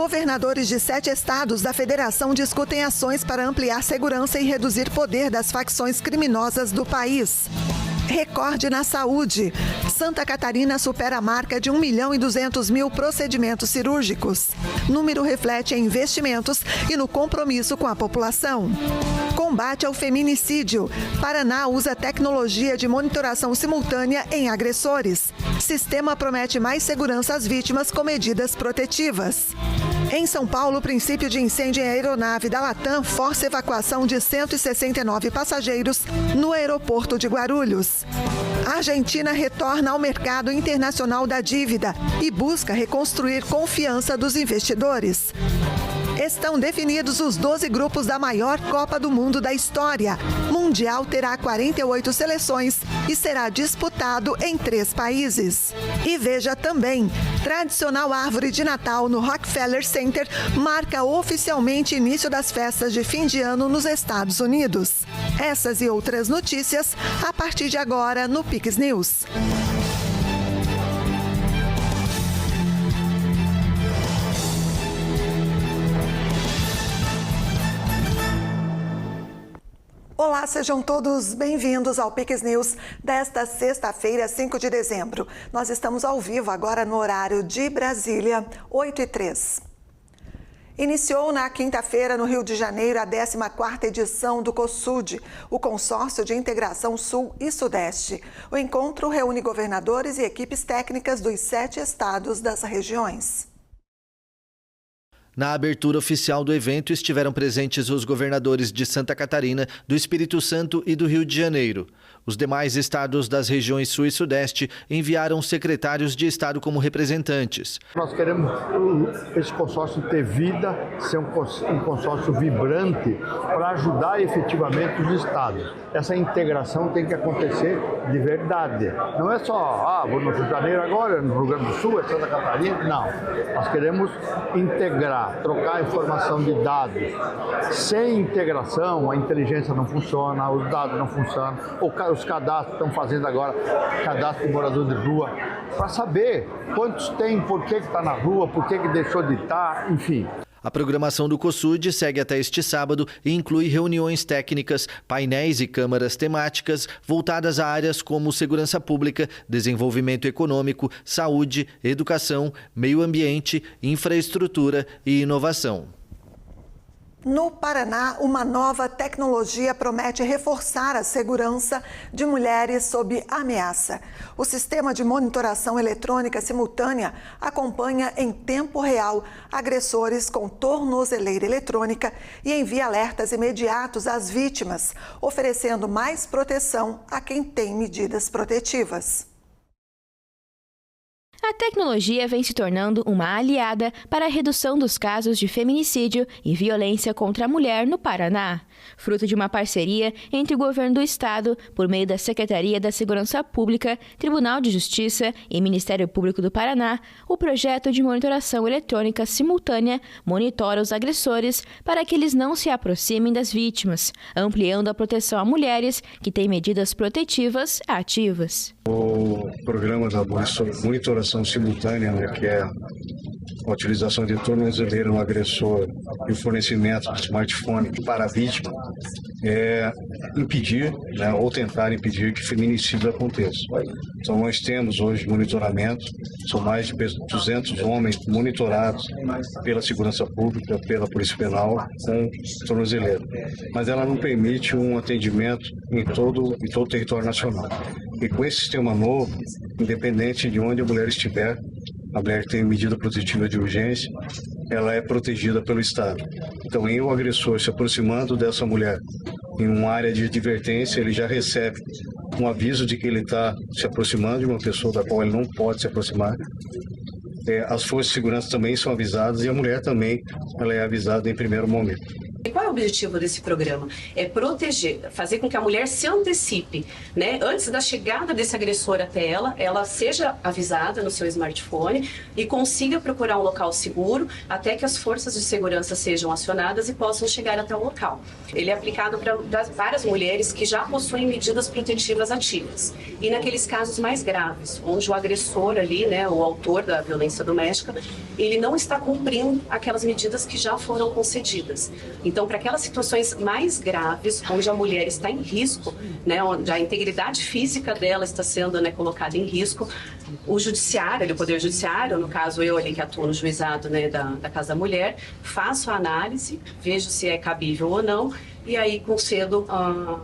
Governadores de 7 estados da federação discutem ações para ampliar segurança e reduzir poder das facções criminosas do país. Recorde na saúde. Santa Catarina supera a marca de 1.200.000 procedimentos cirúrgicos. Número reflete em investimentos e no compromisso com a população. Combate ao feminicídio. Paraná usa tecnologia de monitoração simultânea em agressores. Sistema promete mais segurança às vítimas com medidas protetivas. Em São Paulo, o princípio de incêndio em aeronave da Latam força evacuação de 169 passageiros no aeroporto de Guarulhos. A Argentina retorna ao mercado internacional da dívida e busca reconstruir confiança dos investidores. Estão definidos os 12 grupos da maior Copa do Mundo da história. Mundial terá 48 seleções e será disputado em 3 países. E veja também, tradicional árvore de Natal no Rockefeller Center marca oficialmente início das festas de fim de ano nos Estados Unidos. Essas e outras notícias a partir de agora no Pix News. Olá, sejam todos bem-vindos ao Pix News desta sexta-feira, 5 de dezembro. Nós estamos ao vivo agora no horário de Brasília, 8h03. Iniciou na quinta-feira, no Rio de Janeiro, a 14ª edição do COSUD, o Consórcio de Integração Sul e Sudeste. O encontro reúne governadores e equipes técnicas dos 7 estados das regiões. Na abertura oficial do evento estiveram presentes os governadores de Santa Catarina, do Espírito Santo e do Rio de Janeiro. Os demais estados das regiões Sul e Sudeste enviaram secretários de estado como representantes. Nós queremos esse consórcio ter vida, ser um consórcio vibrante para ajudar efetivamente os estados. Essa integração tem que acontecer de verdade. Não é só, vou no Rio de Janeiro agora, no Rio Grande do Sul, é Santa Catarina. Não, nós queremos integrar, trocar informação de dados. Sem integração, a inteligência não funciona, os dados não funcionam, os cadastros estão fazendo agora, cadastro de morador de rua, para saber quantos tem, por que está na rua, por que deixou de estar, enfim. A programação do COSUD segue até este sábado e inclui reuniões técnicas, painéis e câmaras temáticas voltadas a áreas como segurança pública, desenvolvimento econômico, saúde, educação, meio ambiente, infraestrutura e inovação. No Paraná, uma nova tecnologia promete reforçar a segurança de mulheres sob ameaça. O sistema de monitoração eletrônica simultânea acompanha em tempo real agressores com tornozeleira eletrônica e envia alertas imediatos às vítimas, oferecendo mais proteção a quem tem medidas protetivas. A tecnologia vem se tornando uma aliada para a redução dos casos de feminicídio e violência contra a mulher no Paraná. Fruto de uma parceria entre o governo do estado, por meio da Secretaria da Segurança Pública, Tribunal de Justiça e Ministério Público do Paraná, o projeto de monitoração eletrônica simultânea monitora os agressores para que eles não se aproximem das vítimas, ampliando a proteção a mulheres que têm medidas protetivas ativas. O programa da monitoração simultânea, que é a utilização de tornozeleira no agressor e o fornecimento de smartphone para a vítima, é impedir, ou tentar impedir que feminicídio aconteça. Então nós temos hoje monitoramento, são mais de 200 homens monitorados pela Segurança Pública, pela Polícia Penal com tornozeleira. Mas ela não permite um atendimento em todo o território nacional. E com esse sistema novo, independente de onde a mulher estiver, a mulher tem medida protetiva de urgência, ela é protegida pelo Estado. Então, em o agressor se aproximando dessa mulher em uma área de advertência, ele já recebe um aviso de que ele está se aproximando de uma pessoa da qual ele não pode se aproximar. As forças de segurança também são avisadas e a mulher também ela é avisada em primeiro momento. E qual é o objetivo desse programa? É proteger, fazer com que a mulher se antecipe, né? Antes da chegada desse agressor até ela seja avisada no seu smartphone e consiga procurar um local seguro até que as forças de segurança sejam acionadas e possam chegar até o local. Ele é aplicado para várias mulheres que já possuem medidas protetivas ativas. E naqueles casos mais graves, onde o agressor ali, né, o autor da violência doméstica, ele não está cumprindo aquelas medidas que já foram concedidas. Então, para aquelas situações mais graves, onde a mulher está em risco, né, onde a integridade física dela está sendo, né, colocada em risco, o judiciário, o Poder Judiciário, no caso eu ali que atuo no juizado, né, da Casa da Mulher, faço a análise, vejo se é cabível ou não, e aí concedo a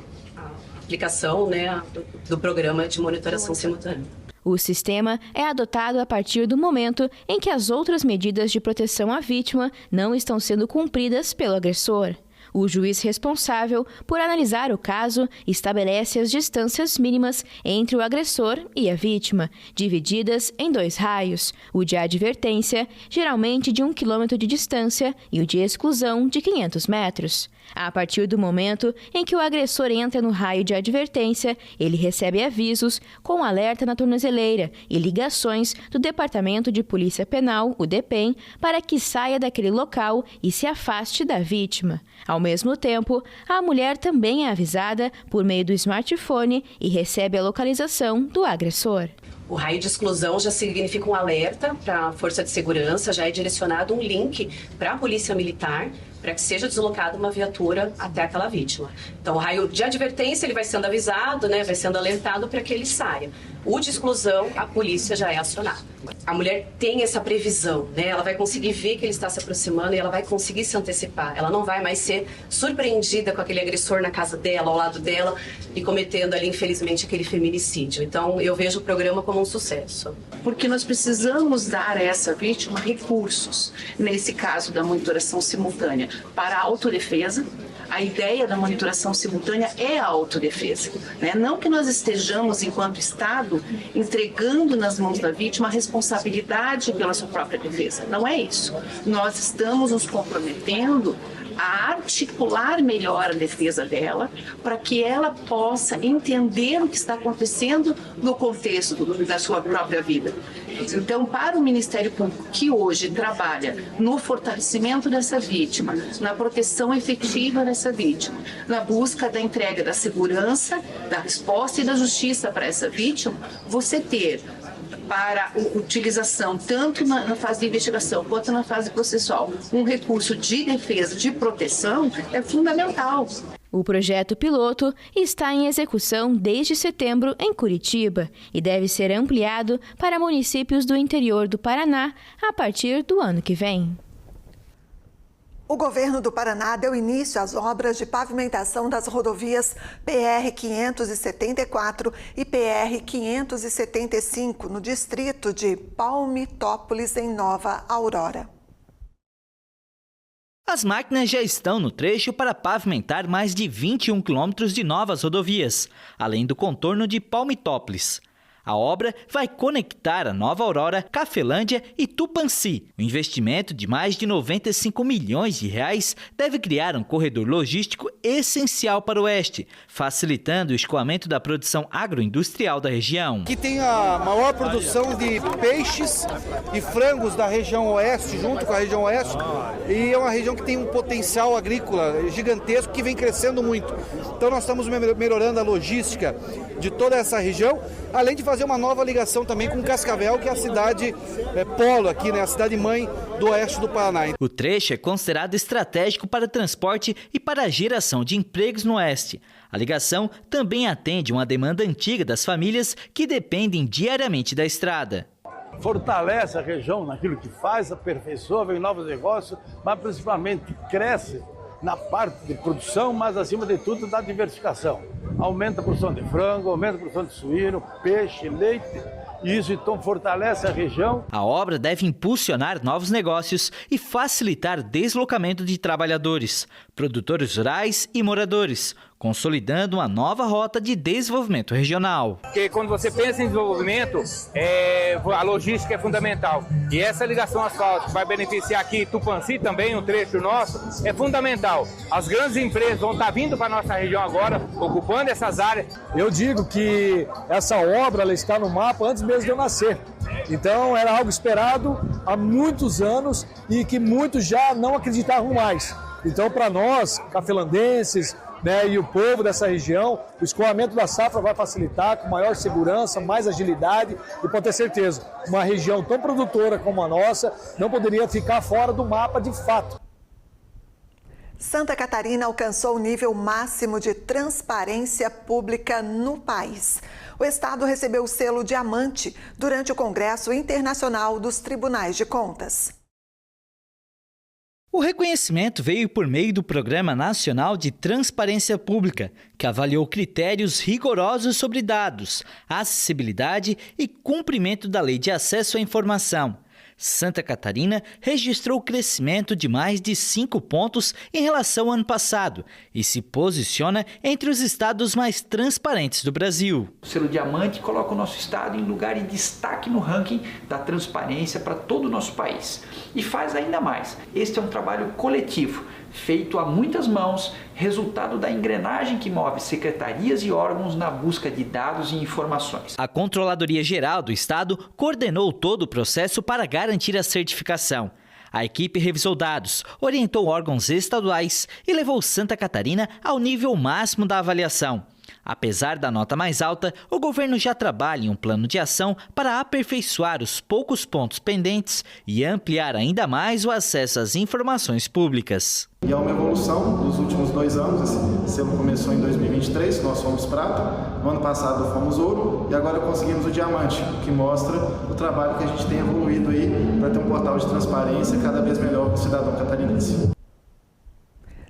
aplicação, né, do programa de monitoração simultânea. O sistema é adotado a partir do momento em que as outras medidas de proteção à vítima não estão sendo cumpridas pelo agressor. O juiz responsável por analisar o caso estabelece as distâncias mínimas entre o agressor e a vítima, divididas em 2 raios, o de advertência, geralmente de 1 quilômetro de distância, e o de exclusão, de 500 metros. A partir do momento em que o agressor entra no raio de advertência, ele recebe avisos com alerta na tornozeleira e ligações do Departamento de Polícia Penal, o DEPEN, para que saia daquele local e se afaste da vítima. Ao mesmo tempo, a mulher também é avisada por meio do smartphone e recebe a localização do agressor. O raio de exclusão já significa um alerta para a força de segurança, já é direcionado um link para a polícia militar para que seja deslocada uma viatura até aquela vítima. Então, o raio de advertência ele vai sendo avisado, né, vai sendo alertado para que ele saia. O de exclusão, a polícia já é acionada. A mulher tem essa previsão, né? Ela vai conseguir ver que ele está se aproximando e ela vai conseguir se antecipar. Ela não vai mais ser surpreendida com aquele agressor na casa dela, ao lado dela, e cometendo ali, infelizmente, aquele feminicídio. Então, eu vejo o programa como um sucesso. Porque nós precisamos dar a essa vítima recursos, nesse caso da monitoração simultânea, para a autodefesa. A ideia da monitoração simultânea é a autodefesa, né? Não que nós estejamos, enquanto Estado, entregando nas mãos da vítima a responsabilidade pela sua própria defesa. Não é isso. Nós estamos nos comprometendo a articular melhor a defesa dela, para que ela possa entender o que está acontecendo no contexto da sua própria vida. Então, para o Ministério Público, que hoje trabalha no fortalecimento dessa vítima, na proteção efetiva dessa vítima, na busca da entrega da segurança, da resposta e da justiça para essa vítima, você ter para a utilização, tanto na fase de investigação quanto na fase processual, um recurso de defesa, de proteção, é fundamental. O projeto piloto está em execução desde setembro em Curitiba e deve ser ampliado para municípios do interior do Paraná a partir do ano que vem. O governo do Paraná deu início às obras de pavimentação das rodovias PR-574 e PR-575 no distrito de Palmitópolis, em Nova Aurora. As máquinas já estão no trecho para pavimentar mais de 21 quilômetros de novas rodovias, além do contorno de Palmitópolis. A obra vai conectar a Nova Aurora, Cafelândia e Tupãssi. O investimento de mais de 95 milhões de reais deve criar um corredor logístico essencial para o oeste, facilitando o escoamento da produção agroindustrial da região. Aqui tem a maior produção de peixes e frangos da região oeste, junto com a região oeste, e é uma região que tem um potencial agrícola gigantesco que vem crescendo muito. Então nós estamos melhorando a logística de toda essa região, além de fazer uma nova ligação também com Cascavel, que é a cidade polo aqui, né, a cidade mãe do oeste do Paraná. O trecho é considerado estratégico para transporte e para a geração de empregos no oeste. A ligação também atende uma demanda antiga das famílias que dependem diariamente da estrada. Fortalece a região naquilo que faz, aperfeiçoa, vem novos negócios, mas principalmente cresce na parte de produção, mas acima de tudo da diversificação. Aumenta a produção de frango, aumenta a produção de suíno, peixe, leite, e isso então fortalece a região. A obra deve impulsionar novos negócios e facilitar o deslocamento de trabalhadores, produtores rurais e moradores, consolidando uma nova rota de desenvolvimento regional. Porque quando você pensa em desenvolvimento, a logística é fundamental. E essa ligação asfáltica vai beneficiar aqui Tupanci também, um trecho nosso, é fundamental. As grandes empresas vão estar vindo para a nossa região agora, ocupando essas áreas. Eu digo que essa obra ela está no mapa antes mesmo de eu nascer. Então era algo esperado há muitos anos e que muitos já não acreditavam mais. Então para nós, cafelandenses, e o povo dessa região, o escoamento da safra vai facilitar com maior segurança, mais agilidade e pode ter certeza, uma região tão produtora como a nossa não poderia ficar fora do mapa de fato. Santa Catarina alcançou o nível máximo de transparência pública no país. O estado recebeu o selo Diamante durante o Congresso Internacional dos Tribunais de Contas. O reconhecimento veio por meio do Programa Nacional de Transparência Pública, que avaliou critérios rigorosos sobre dados, acessibilidade e cumprimento da Lei de Acesso à Informação. Santa Catarina registrou crescimento de mais de 5 pontos em relação ao ano passado e se posiciona entre os estados mais transparentes do Brasil. O selo Diamante coloca o nosso estado em lugar de destaque no ranking da transparência para todo o nosso país. E faz ainda mais. Este é um trabalho coletivo, feito a muitas mãos, resultado da engrenagem que move secretarias e órgãos na busca de dados e informações. A Controladoria Geral do Estado coordenou todo o processo para garantir a certificação. A equipe revisou dados, orientou órgãos estaduais e levou Santa Catarina ao nível máximo da avaliação. Apesar da nota mais alta, o governo já trabalha em um plano de ação para aperfeiçoar os poucos pontos pendentes e ampliar ainda mais o acesso às informações públicas. E é uma evolução dos últimos 2 anos. Esse selo começou em 2023, nós fomos prata, no ano passado fomos ouro e agora conseguimos o diamante, que mostra o trabalho que a gente tem evoluído aí para ter um portal de transparência cada vez melhor para o cidadão catarinense.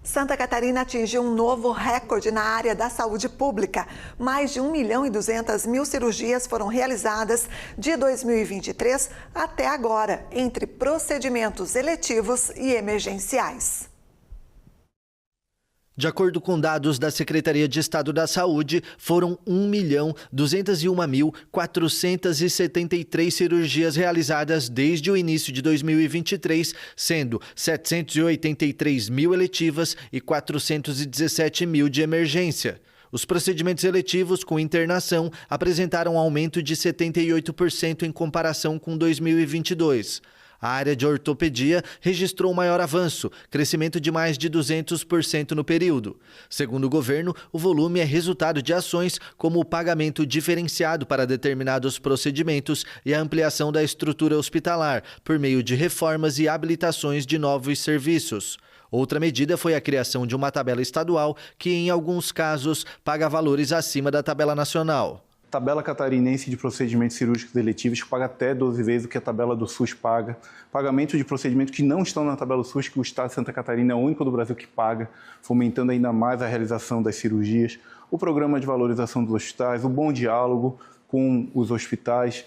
Santa Catarina atingiu um novo recorde na área da saúde pública. Mais de 1.200.000 cirurgias foram realizadas de 2023 até agora, entre procedimentos eletivos e emergenciais. De acordo com dados da Secretaria de Estado da Saúde, foram 1.201.473 cirurgias realizadas desde o início de 2023, sendo 783.000 eletivas e 417.000 de emergência. Os procedimentos eletivos com internação apresentaram um aumento de 78% em comparação com 2022. A área de ortopedia registrou um maior avanço, crescimento de mais de 200% no período. Segundo o governo, o volume é resultado de ações como o pagamento diferenciado para determinados procedimentos e a ampliação da estrutura hospitalar, por meio de reformas e habilitações de novos serviços. Outra medida foi a criação de uma tabela estadual que, em alguns casos, paga valores acima da tabela nacional. Tabela catarinense de procedimentos cirúrgicos eletivos que paga até 12 vezes o que a tabela do SUS paga. Pagamento de procedimentos que não estão na tabela do SUS, que o Estado de Santa Catarina é o único do Brasil que paga, fomentando ainda mais a realização das cirurgias. O programa de valorização dos hospitais, o bom diálogo com os hospitais,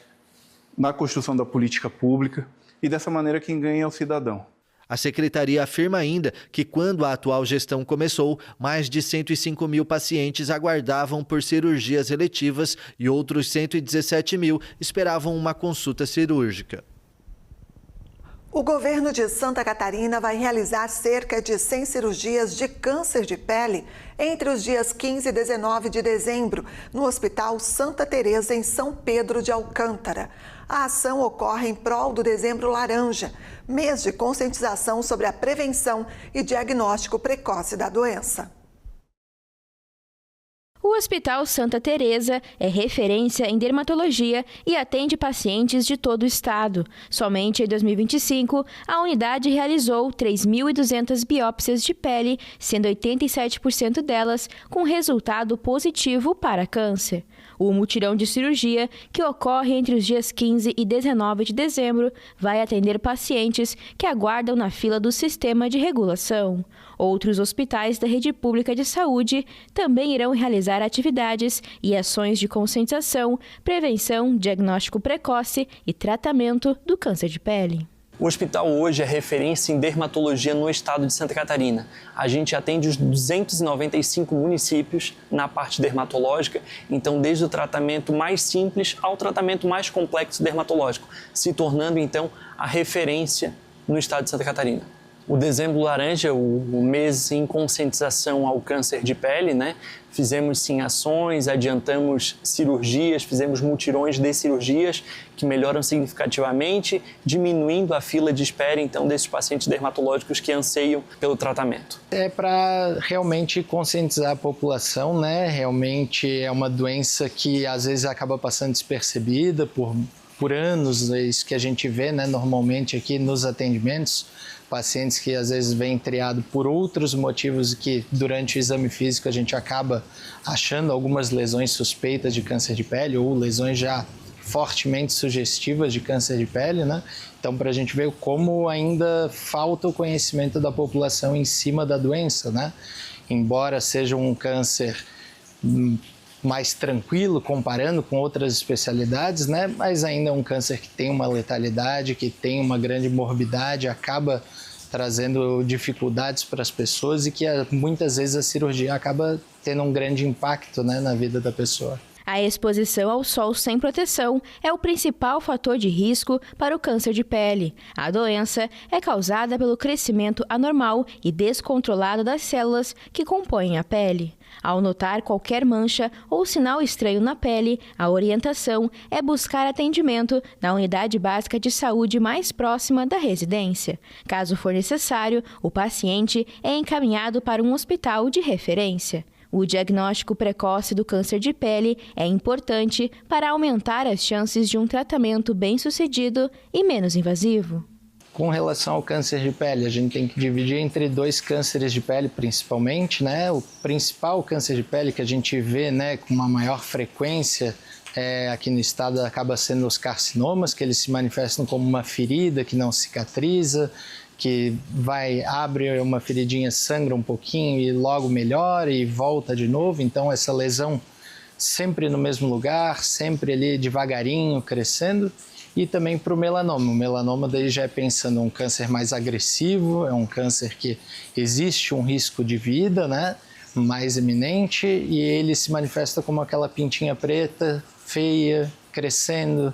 na construção da política pública e dessa maneira quem ganha é o cidadão. A secretaria afirma ainda que quando a atual gestão começou, mais de 105.000 pacientes aguardavam por cirurgias eletivas e outros 117.000 esperavam uma consulta cirúrgica. O governo de Santa Catarina vai realizar cerca de 100 cirurgias de câncer de pele entre os dias 15 e 19 de dezembro, no Hospital Santa Teresa, em São Pedro de Alcântara. A ação ocorre em prol do Dezembro Laranja, mês de conscientização sobre a prevenção e diagnóstico precoce da doença. O Hospital Santa Teresa é referência em dermatologia e atende pacientes de todo o estado. Somente em 2025, a unidade realizou 3.200 biópsias de pele, sendo 87% delas com resultado positivo para câncer. O mutirão de cirurgia, que ocorre entre os dias 15 e 19 de dezembro, vai atender pacientes que aguardam na fila do sistema de regulação. Outros hospitais da rede pública de saúde também irão realizar atividades e ações de conscientização, prevenção, diagnóstico precoce e tratamento do câncer de pele. O hospital hoje é referência em dermatologia no estado de Santa Catarina. A gente atende os 295 municípios na parte dermatológica, então desde o tratamento mais simples ao tratamento mais complexo dermatológico, se tornando então a referência no estado de Santa Catarina. O Dezembro Laranja, o mês em conscientização ao câncer de pele, né? Fizemos sim ações, adiantamos cirurgias, fizemos mutirões de cirurgias que melhoram significativamente, diminuindo a fila de espera então desses pacientes dermatológicos que anseiam pelo tratamento. É para realmente conscientizar a população, né? Realmente é uma doença que às vezes acaba passando despercebida por anos, é isso que a gente vê, né, normalmente aqui nos atendimentos, pacientes que às vezes vêm triado por outros motivos que durante o exame físico a gente acaba achando algumas lesões suspeitas de câncer de pele ou lesões já fortemente sugestivas de câncer de pele, né? Então, para a gente ver como ainda falta o conhecimento da população em cima da doença, né? Embora seja um câncer mais tranquilo comparando com outras especialidades, né? Mas ainda é um câncer que tem uma letalidade, que tem uma grande morbidade, acaba trazendo dificuldades para as pessoas e que muitas vezes a cirurgia acaba tendo um grande impacto, né, na vida da pessoa. A exposição ao sol sem proteção é o principal fator de risco para o câncer de pele. A doença é causada pelo crescimento anormal e descontrolado das células que compõem a pele. Ao notar qualquer mancha ou sinal estranho na pele, a orientação é buscar atendimento na unidade básica de saúde mais próxima da residência. Caso for necessário, o paciente é encaminhado para um hospital de referência. O diagnóstico precoce do câncer de pele é importante para aumentar as chances de um tratamento bem-sucedido e menos invasivo. Com relação ao câncer de pele, a gente tem que dividir entre dois cânceres de pele principalmente, né? O principal câncer de pele que a gente vê, né, com uma maior frequência aqui no estado acaba sendo os carcinomas, que eles se manifestam como uma ferida que não cicatriza, que abre uma feridinha, sangra um pouquinho e logo melhora e volta de novo. Então essa lesão sempre no mesmo lugar, sempre ali devagarinho crescendo. E também para o melanoma. O melanoma daí já é pensando um câncer mais agressivo, é um câncer que existe um risco de vida, né, mais iminente, e ele se manifesta como aquela pintinha preta, feia, crescendo,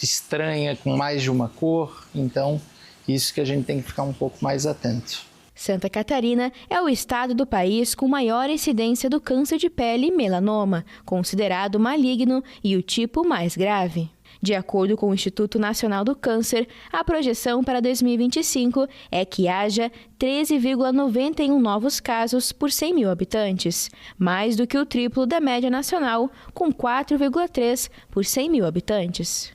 estranha, com mais de uma cor. Então, isso que a gente tem que ficar um pouco mais atento. Santa Catarina é o estado do país com maior incidência do câncer de pele e melanoma, considerado maligno e o tipo mais grave. De acordo com o Instituto Nacional do Câncer, a projeção para 2025 é que haja 13,91 novos casos por 100 mil habitantes, mais do que o triplo da média nacional, com 4,3 por 100 mil habitantes.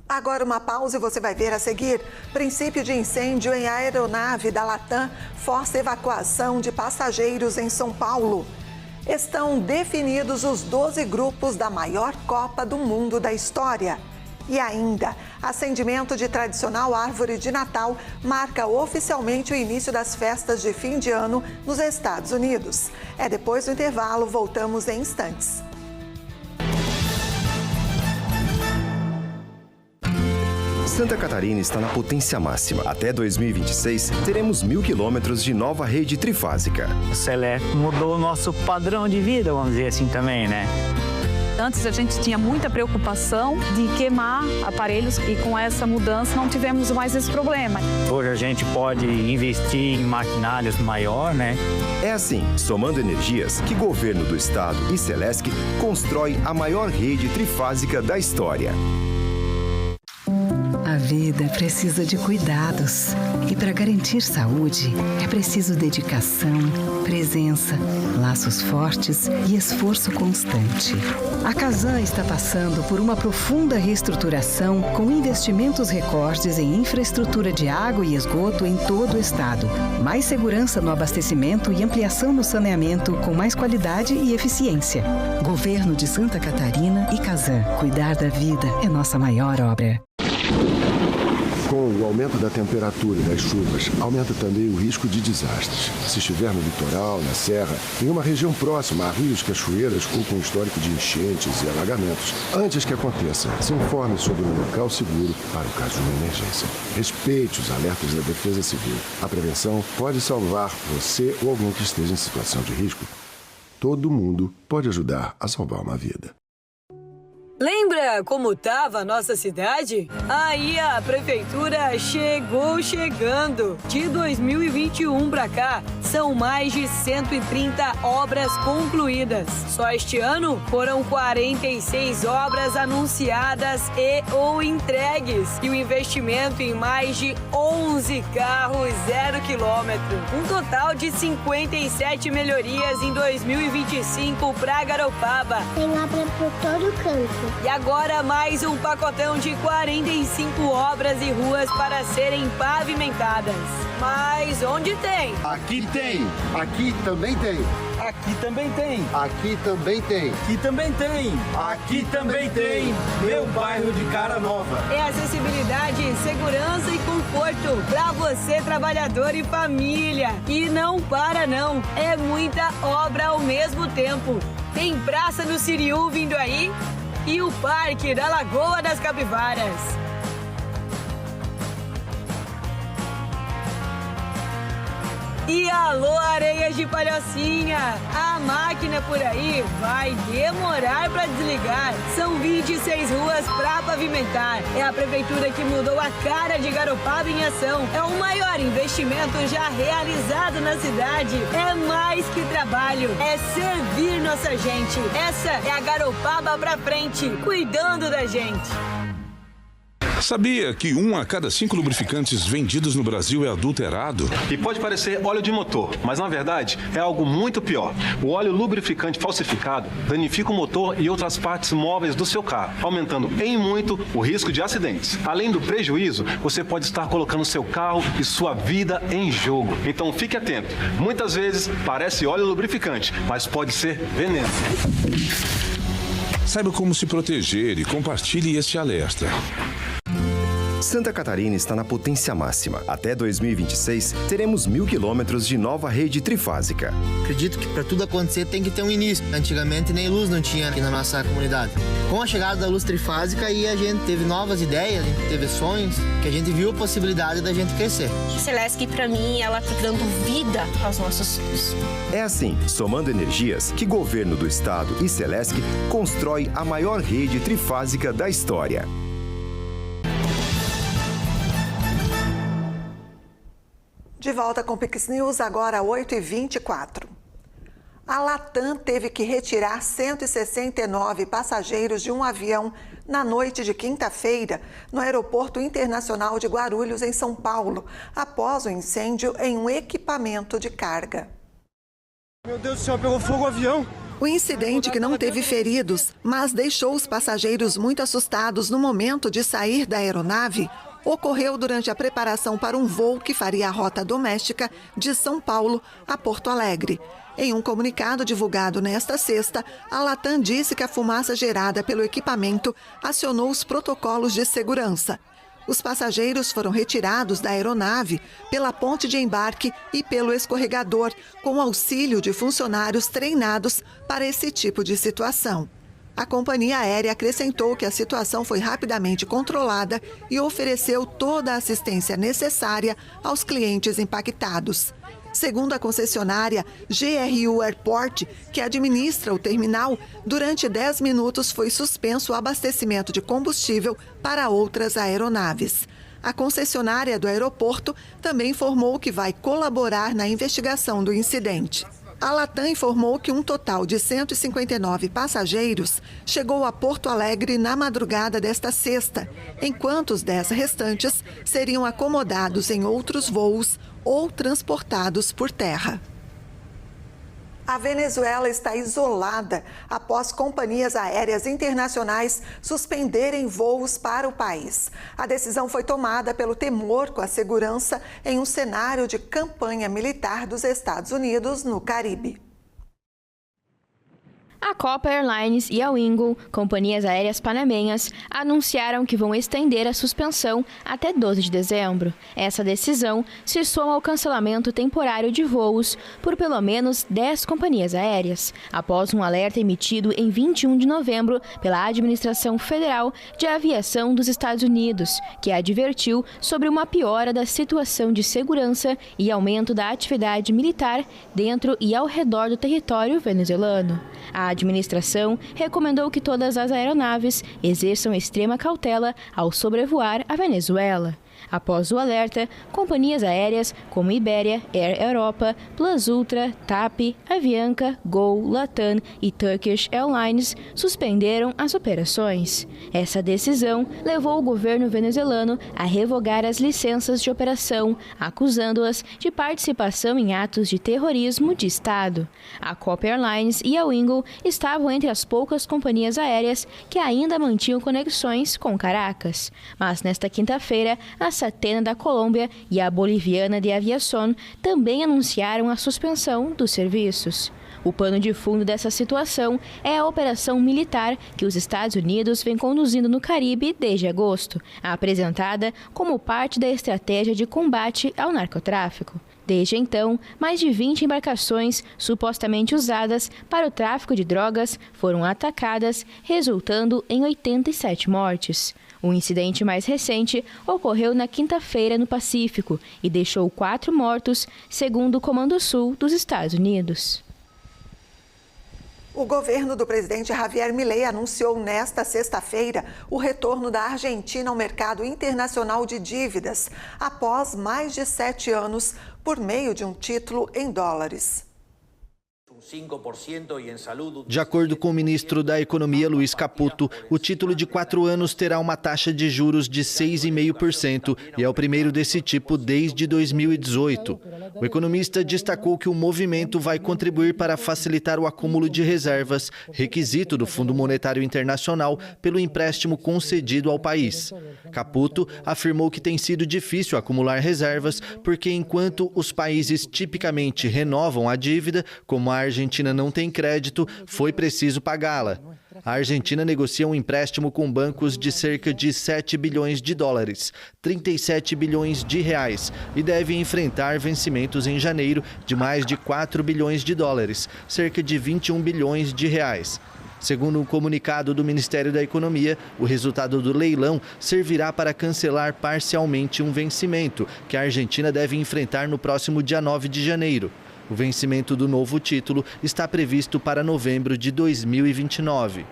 Agora uma pausa e você vai ver a seguir. Princípio de incêndio em aeronave da Latam força evacuação de passageiros em São Paulo. Estão definidos os 12 grupos da maior Copa do Mundo da história. E ainda, acendimento de tradicional árvore de Natal marca oficialmente o início das festas de fim de ano nos Estados Unidos. Depois do intervalo, voltamos em instantes. Santa Catarina está na potência máxima. Até 2026, teremos 1.000 quilômetros de nova rede trifásica. O Celesc mudou o nosso padrão de vida, vamos dizer assim também, né? Antes a gente tinha muita preocupação de queimar aparelhos e com essa mudança não tivemos mais esse problema. Hoje a gente pode investir em maquinários maior, né? É assim, somando energias, que governo do estado e Celesc constrói a maior rede trifásica da história. A vida precisa de cuidados. E para garantir saúde, é preciso dedicação, presença, laços fortes e esforço constante. A Casan está passando por uma profunda reestruturação com investimentos recordes em infraestrutura de água e esgoto em todo o estado. Mais segurança no abastecimento e ampliação no saneamento com mais qualidade e eficiência. Governo de Santa Catarina e Casan. Cuidar da vida é nossa maior obra. Com o aumento da temperatura e das chuvas, aumenta também o risco de desastres. Se estiver no litoral, na serra, em uma região próxima a rios, cachoeiras ou com histórico de enchentes e alagamentos, antes que aconteça, se informe sobre um local seguro para o caso de uma emergência. Respeite os alertas da Defesa Civil. A prevenção pode salvar você ou alguém que esteja em situação de risco. Todo mundo pode ajudar a salvar uma vida. Lembra como estava a nossa cidade? Aí a prefeitura chegou chegando. De 2021 para cá, são mais de 130 obras concluídas. Só este ano foram 46 obras anunciadas e ou entregues. E o investimento em mais de 11 carros 0 quilômetro. Um total de 57 melhorias em 2025 para Garopaba. Tem obra por todo canto. E agora mais um pacotão de 45 obras e ruas para serem pavimentadas. Mas onde tem? Aqui tem. Aqui também tem. Aqui também tem. Aqui também tem. Aqui também tem. Aqui também tem. Meu bairro de Cara Nova. É acessibilidade, segurança e conforto para você, trabalhador e família. E não para não. É muita obra ao mesmo tempo. Tem Praça do Siriú vindo aí e o Parque da Lagoa das Capivaras. E alô, Areias de Palhocinha! A máquina por aí vai demorar para desligar. São 26 ruas para pavimentar. É a prefeitura que mudou a cara de Garopaba em ação. É o maior investimento já realizado na cidade. É mais que trabalho, é servir nossa gente. Essa é a Garopaba pra frente, cuidando da gente. Sabia que 1 a cada 5 lubrificantes vendidos no Brasil é adulterado? E pode parecer óleo de motor, mas na verdade é algo muito pior. O óleo lubrificante falsificado danifica o motor e outras partes móveis do seu carro, aumentando em muito o risco de acidentes. Além do prejuízo, você pode estar colocando seu carro e sua vida em jogo. Então fique atento. Muitas vezes parece óleo lubrificante, mas pode ser veneno. Saiba como se proteger e compartilhe este alerta. Santa Catarina está na potência máxima. Até 2026, teremos 1.000 quilômetros de nova rede trifásica. Acredito que para tudo acontecer tem que ter um início. Antigamente nem luz não tinha aqui na nossa comunidade. Com a chegada da luz trifásica, aí a gente teve novas ideias, a gente teve sonhos, que a gente viu a possibilidade da gente crescer. Celesc, para mim, ela está dando vida aos nossos sonhos. É assim, somando energias, que Governo do Estado e Celesc constrói a maior rede trifásica da história. De volta com o Pix News, agora 8h24. A Latam teve que retirar 169 passageiros de um avião na noite de quinta-feira no Aeroporto Internacional de Guarulhos, em São Paulo, após o incêndio em um equipamento de carga. Meu Deus do céu, pegou fogo o avião! O incidente, que não teve feridos, mas deixou os passageiros muito assustados no momento de sair da aeronave, ocorreu durante a preparação para um voo que faria a rota doméstica de São Paulo a Porto Alegre. Em um comunicado divulgado nesta sexta, a Latam disse que a fumaça gerada pelo equipamento acionou os protocolos de segurança. Os passageiros foram retirados da aeronave pela ponte de embarque e pelo escorregador, com auxílio de funcionários treinados para esse tipo de situação. A companhia aérea acrescentou que a situação foi rapidamente controlada e ofereceu toda a assistência necessária aos clientes impactados. Segundo a concessionária GRU Airport, que administra o terminal, durante 10 minutos foi suspenso o abastecimento de combustível para outras aeronaves. A concessionária do aeroporto também informou que vai colaborar na investigação do incidente. A Latam informou que um total de 159 passageiros chegou a Porto Alegre na madrugada desta sexta, enquanto os 10 restantes seriam acomodados em outros voos ou transportados por terra. A Venezuela está isolada após companhias aéreas internacionais suspenderem voos para o país. A decisão foi tomada pelo temor com a segurança em um cenário de campanha militar dos Estados Unidos no Caribe. A Copa Airlines e a Wingo, companhias aéreas panamenhas, anunciaram que vão estender a suspensão até 12 de dezembro. Essa decisão se soma ao cancelamento temporário de voos por pelo menos 10 companhias aéreas, após um alerta emitido em 21 de novembro pela Administração Federal de Aviação dos Estados Unidos, que advertiu sobre uma piora da situação de segurança e aumento da atividade militar dentro e ao redor do território venezuelano. A administração recomendou que todas as aeronaves exerçam extrema cautela ao sobrevoar a Venezuela. Após o alerta, companhias aéreas como Iberia, Air Europa, Plus Ultra, TAP, Avianca, Gol, Latam e Turkish Airlines suspenderam as operações. Essa decisão levou o governo venezuelano a revogar as licenças de operação, acusando-as de participação em atos de terrorismo de Estado. A Copa Airlines e a Wingo estavam entre as poucas companhias aéreas que ainda mantinham conexões com Caracas. Mas nesta quinta-feira, a Satena da Colômbia e a Boliviana de Aviación também anunciaram a suspensão dos serviços. O pano de fundo dessa situação é a operação militar que os Estados Unidos vem conduzindo no Caribe desde agosto, apresentada como parte da estratégia de combate ao narcotráfico. Desde então, mais de 20 embarcações supostamente usadas para o tráfico de drogas foram atacadas, resultando em 87 mortes. O incidente mais recente ocorreu na quinta-feira no Pacífico e deixou 4 mortos, segundo o Comando Sul dos Estados Unidos. O governo do presidente Javier Milei anunciou nesta sexta-feira o retorno da Argentina ao mercado internacional de dívidas, após mais de 7 anos, por meio de um título em dólares. De acordo com o ministro da Economia, Luiz Caputo, o título de 4 anos terá uma taxa de juros de 6,5% e é o primeiro desse tipo desde 2018. O economista destacou que o movimento vai contribuir para facilitar o acúmulo de reservas, requisito do Fundo Monetário Internacional, pelo empréstimo concedido ao país. Caputo afirmou que tem sido difícil acumular reservas porque, enquanto os países tipicamente renovam a dívida, como a Argentina não tem crédito, foi preciso pagá-la. A Argentina negocia um empréstimo com bancos de cerca de 7 bilhões de dólares, 37 bilhões de reais, e deve enfrentar vencimentos em janeiro de mais de 4 bilhões de dólares, cerca de 21 bilhões de reais. Segundo um comunicado do Ministério da Economia, o resultado do leilão servirá para cancelar parcialmente um vencimento que a Argentina deve enfrentar no próximo dia 9 de janeiro. O vencimento do novo título está previsto para novembro de 2029.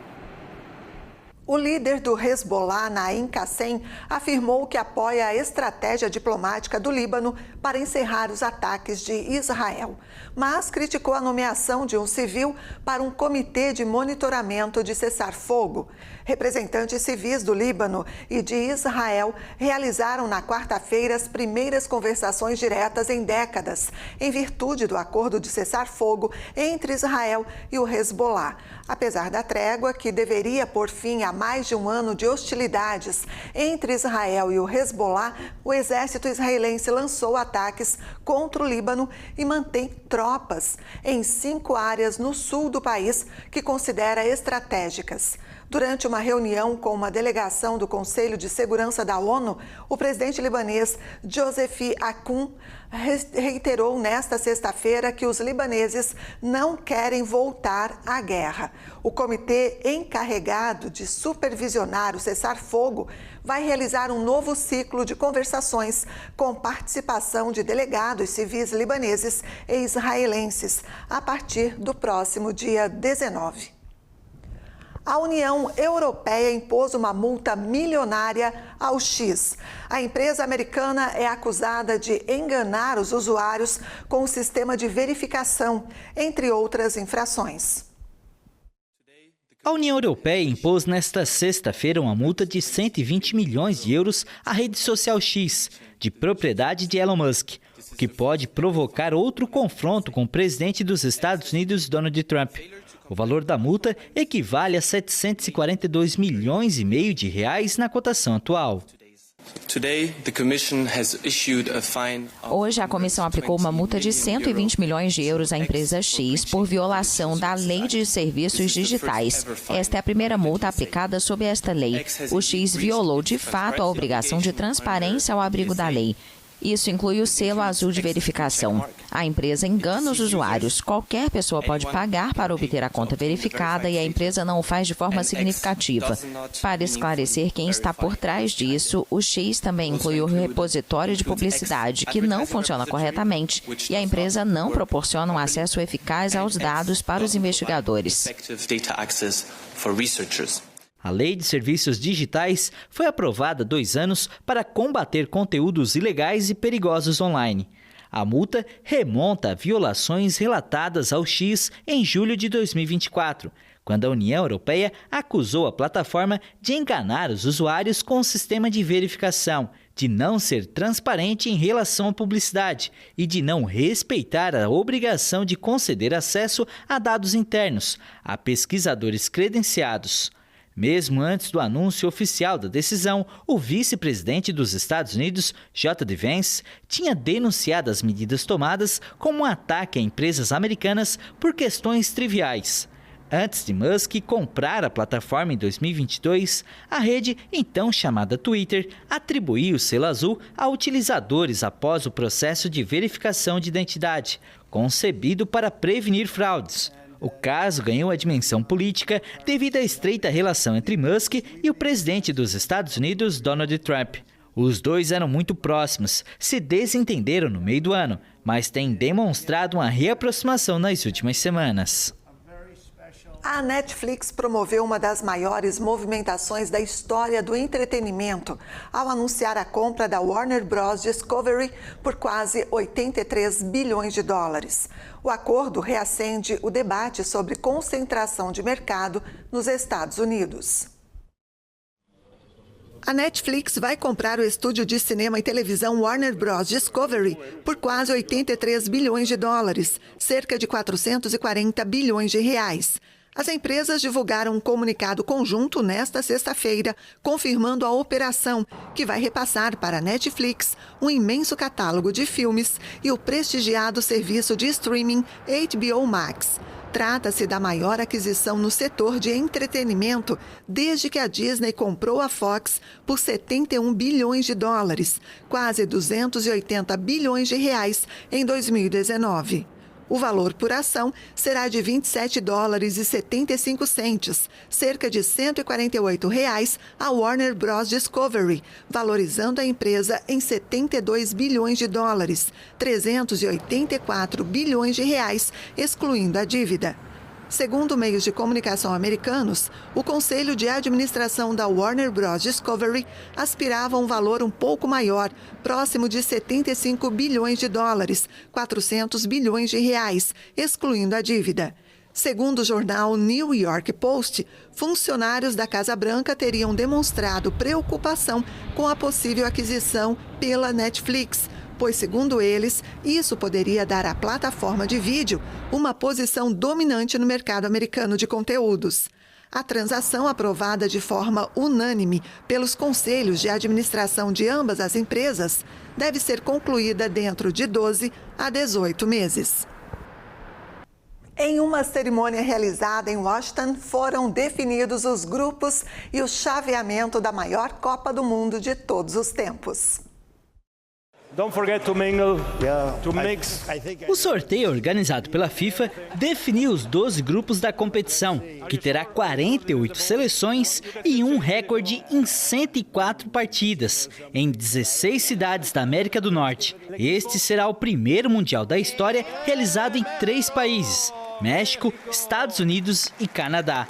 O líder do Hezbollah, Naim Qassem, afirmou que apoia a estratégia diplomática do Líbano para encerrar os ataques de Israel, mas criticou a nomeação de um civil para um comitê de monitoramento de cessar-fogo. Representantes civis do Líbano e de Israel realizaram na quarta-feira as primeiras conversações diretas em décadas, em virtude do acordo de cessar-fogo entre Israel e o Hezbollah. Apesar da trégua, que deveria pôr fim a mais de um ano de hostilidades entre Israel e o Hezbollah, o exército israelense lançou ataques contra o Líbano e mantém tropas em 5 áreas no sul do país que considera estratégicas. Durante uma reunião com uma delegação do Conselho de Segurança da ONU, o presidente libanês Joseph Aoun reiterou nesta sexta-feira que os libaneses não querem voltar à guerra. O comitê encarregado de supervisionar o cessar-fogo vai realizar um novo ciclo de conversações com participação de delegados civis libaneses e israelenses a partir do próximo dia 19. A União Europeia impôs uma multa milionária ao X. A empresa americana é acusada de enganar os usuários com o sistema de verificação, entre outras infrações. A União Europeia impôs nesta sexta-feira uma multa de 120 milhões de euros à rede social X, de propriedade de Elon Musk, o que pode provocar outro confronto com o presidente dos Estados Unidos, Donald Trump. O valor da multa equivale a 742 milhões e meio de reais na cotação atual. Hoje, a comissão aplicou uma multa de 120 milhões de euros à empresa X por violação da Lei de Serviços Digitais. Esta é a primeira multa aplicada sob esta lei. O X violou, de fato, a obrigação de transparência ao abrigo da lei. Isso inclui o selo azul de verificação. A empresa engana os usuários. Qualquer pessoa pode pagar para obter a conta verificada e a empresa não o faz de forma significativa. Para esclarecer quem está por trás disso, o X também inclui o repositório de publicidade, que não funciona corretamente, e a empresa não proporciona um acesso eficaz aos dados para os investigadores. A Lei de Serviços Digitais foi aprovada há 2 anos para combater conteúdos ilegais e perigosos online. A multa remonta a violações relatadas ao X em julho de 2024, quando a União Europeia acusou a plataforma de enganar os usuários com o sistema de verificação, de não ser transparente em relação à publicidade e de não respeitar a obrigação de conceder acesso a dados internos a pesquisadores credenciados. Mesmo antes do anúncio oficial da decisão, o vice-presidente dos Estados Unidos, J.D. Vance, tinha denunciado as medidas tomadas como um ataque a empresas americanas por questões triviais. Antes de Musk comprar a plataforma em 2022, a rede, então chamada Twitter, atribuiu o selo azul a utilizadores após o processo de verificação de identidade, concebido para prevenir fraudes. O caso ganhou a dimensão política devido à estreita relação entre Musk e o presidente dos Estados Unidos, Donald Trump. Os dois eram muito próximos, se desentenderam no meio do ano, mas têm demonstrado uma reaproximação nas últimas semanas. A Netflix promoveu uma das maiores movimentações da história do entretenimento ao anunciar a compra da Warner Bros. Discovery por quase 83 bilhões de dólares. O acordo reacende o debate sobre concentração de mercado nos Estados Unidos. A Netflix vai comprar o estúdio de cinema e televisão Warner Bros. Discovery por quase 83 bilhões de dólares, cerca de 440 bilhões de reais. As empresas divulgaram um comunicado conjunto nesta sexta-feira, confirmando a operação, que vai repassar para a Netflix um imenso catálogo de filmes e o prestigiado serviço de streaming HBO Max. Trata-se da maior aquisição no setor de entretenimento desde que a Disney comprou a Fox por 71 bilhões de dólares, quase 280 bilhões de reais em 2019. O valor por ação será de $27,75, cerca de R$ 148 a Warner Bros. Discovery, valorizando a empresa em 72 bilhões de dólares, 384 bilhões de reais, excluindo a dívida. Segundo meios de comunicação americanos, o Conselho de Administração da Warner Bros. Discovery aspirava a um valor um pouco maior, próximo de 75 bilhões de dólares, 400 bilhões de reais, excluindo a dívida. Segundo o jornal New York Post, funcionários da Casa Branca teriam demonstrado preocupação com a possível aquisição pela Netflix, pois, segundo eles, isso poderia dar à plataforma de vídeo uma posição dominante no mercado americano de conteúdos. A transação, aprovada de forma unânime pelos conselhos de administração de ambas as empresas, deve ser concluída dentro de 12 a 18 meses. Em uma cerimônia realizada em Washington, foram definidos os grupos e o chaveamento da maior Copa do Mundo de todos os tempos. O sorteio organizado pela FIFA definiu os 12 grupos da competição, que terá 48 seleções e um recorde em 104 partidas, em 16 cidades da América do Norte. Este será o primeiro Mundial da história realizado em 3 países: México, Estados Unidos e Canadá.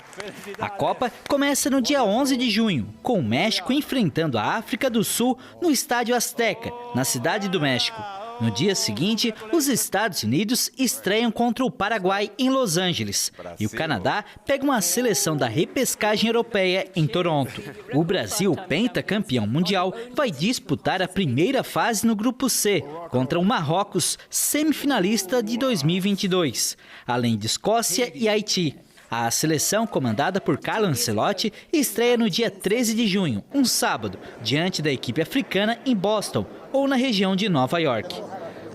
A Copa começa no dia 11 de junho, com o México enfrentando a África do Sul no Estádio Azteca, na Cidade do México. No dia seguinte, os Estados Unidos estreiam contra o Paraguai em Los Angeles e o Canadá pega uma seleção da repescagem europeia em Toronto. O Brasil, pentacampeão mundial, vai disputar a primeira fase no Grupo C contra o Marrocos, semifinalista de 2022, além de Escócia e Haiti. A seleção, comandada por Carlo Ancelotti, estreia no dia 13 de junho, um sábado, diante da equipe africana em Boston ou na região de Nova York.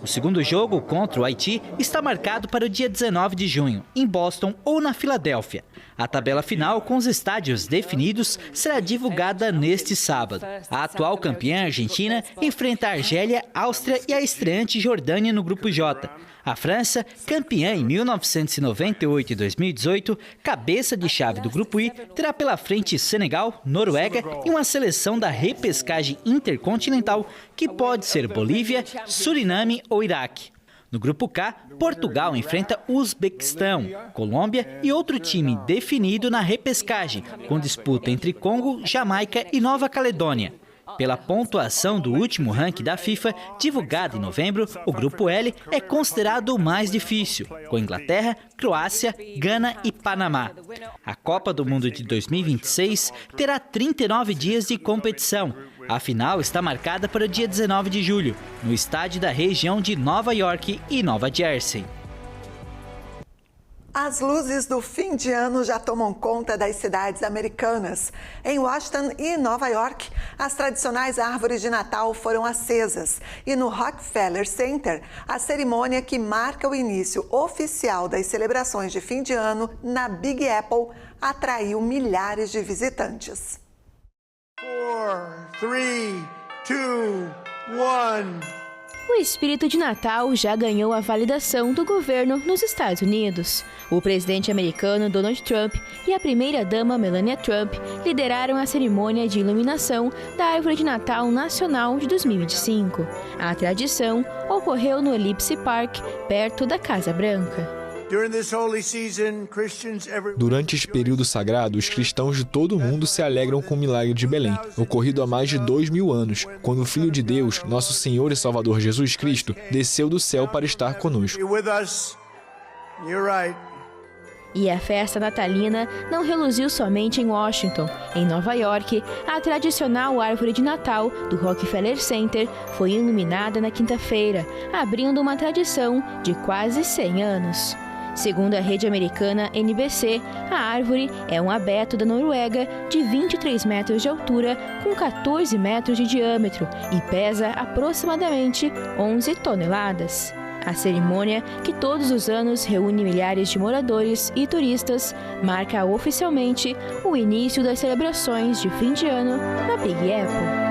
O segundo jogo, contra o Haiti, está marcado para o dia 19 de junho, em Boston ou na Filadélfia. A tabela final, com os estádios definidos, será divulgada neste sábado. A atual campeã argentina enfrenta a Argélia, Áustria e a estreante Jordânia no Grupo J. A França, campeã em 1998 e 2018, cabeça de chave do Grupo I, terá pela frente Senegal, Noruega e uma seleção da repescagem intercontinental, que pode ser Bolívia, Suriname ou Iraque. No Grupo K, Portugal enfrenta Uzbequistão, Colômbia e outro time definido na repescagem, com disputa entre Congo, Jamaica e Nova Caledônia. Pela pontuação do último ranking da FIFA, divulgado em novembro, o Grupo L é considerado o mais difícil, com Inglaterra, Croácia, Gana e Panamá. A Copa do Mundo de 2026 terá 39 dias de competição. A final está marcada para o dia 19 de julho, no estádio da região de Nova York e Nova Jersey. As luzes do fim de ano já tomam conta das cidades americanas. Em Washington e Nova York, as tradicionais árvores de Natal foram acesas. E no Rockefeller Center, a cerimônia que marca o início oficial das celebrações de fim de ano na Big Apple atraiu milhares de visitantes. 4, 3, 2, 1... O espírito de Natal já ganhou a validação do governo nos Estados Unidos. O presidente americano Donald Trump e a primeira-dama Melania Trump lideraram a cerimônia de iluminação da Árvore de Natal Nacional de 2025. A tradição ocorreu no Ellipse Park, perto da Casa Branca. Durante este período sagrado, os cristãos de todo o mundo se alegram com o milagre de Belém, ocorrido há mais de 2000 anos, quando o Filho de Deus, nosso Senhor e Salvador Jesus Cristo, desceu do céu para estar conosco. E a festa natalina não reluziu somente em Washington. Em Nova York, a tradicional árvore de Natal do Rockefeller Center foi iluminada na quinta-feira, abrindo uma tradição de quase 100 anos. Segundo a rede americana NBC, a árvore é um abeto da Noruega de 23 metros de altura, com 14 metros de diâmetro e pesa aproximadamente 11 toneladas. A cerimônia, que todos os anos reúne milhares de moradores e turistas, marca oficialmente o início das celebrações de fim de ano na Big Apple.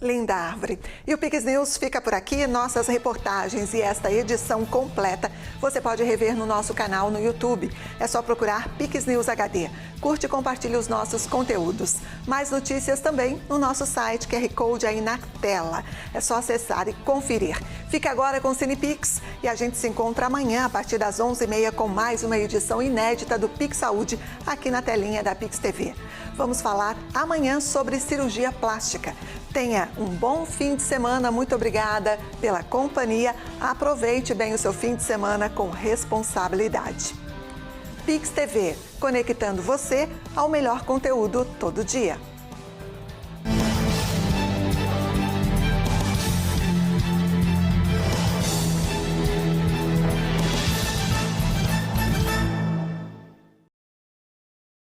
Linda árvore. E o Pix News fica por aqui. Nossas reportagens e esta edição completa você pode rever no nosso canal no YouTube. É só procurar Pix News HD. Curte e compartilhe os nossos conteúdos. Mais notícias também no nosso site, QR Code aí na tela. É só acessar e conferir. Fica agora com o Cinepix e a gente se encontra amanhã a partir das 11h30 com mais uma edição inédita do Pix Saúde aqui na telinha da Pix TV. Vamos falar amanhã sobre cirurgia plástica. Tenha um bom fim de semana. Muito obrigada pela companhia. Aproveite bem o seu fim de semana com responsabilidade. Pix TV, conectando você ao melhor conteúdo todo dia.